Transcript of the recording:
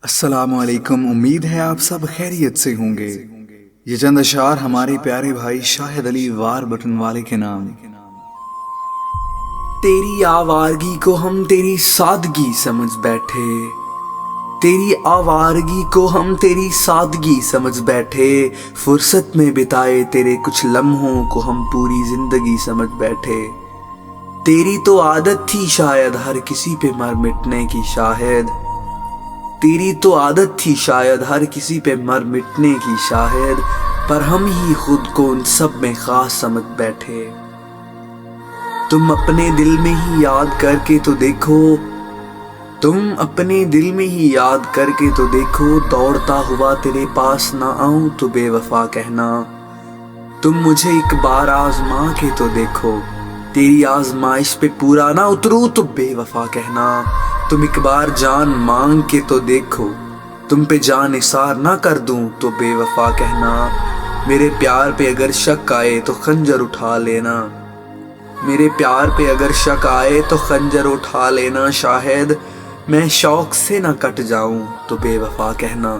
السلام علیکم، امید ہے آپ سب خیریت سے ہوں گے۔ یہ چند اشعار ہمارے پیارے بھائی شاہد علی وار بٹن والے کے نام۔ تیری آوارگی کو ہم تیری سادگی سمجھ بیٹھے، تیری آوارگی کو ہم تیری سادگی سمجھ بیٹھے، فرصت میں بتائے تیرے کچھ لمحوں کو ہم پوری زندگی سمجھ بیٹھے۔ تیری تو عادت تھی شاید ہر کسی پہ مر مٹنے کی شاہد، تیری تو عادت تھی شاید ہر کسی پہ مر مٹنے کی شاہد، پر ہم ہی خود کو ان سب میں خاص سمجھ بیٹھے۔ تم اپنے دل میں ہی یاد کر کے تو دیکھو، تم اپنے دل میں ہی یاد کر کے تو دیکھو، دوڑتا ہوا تیرے پاس نہ آؤں تو بے وفا کہنا۔ تم مجھے ایک بار آزما کے تو دیکھو، تیری آزمائش پہ پورا نہ اتروں تو بے وفا کہنا۔ تم ایک بار جان مانگ کے تو دیکھو، تم پہ جان نثار نہ کر دوں تو بے وفا کہنا۔ میرے پیار پہ اگر شک آئے تو خنجر اٹھا لینا، میرے پیار پہ اگر شک آئے تو خنجر اٹھا لینا، شاہد میں شوق سے نہ کٹ جاؤں تو بے وفا کہنا۔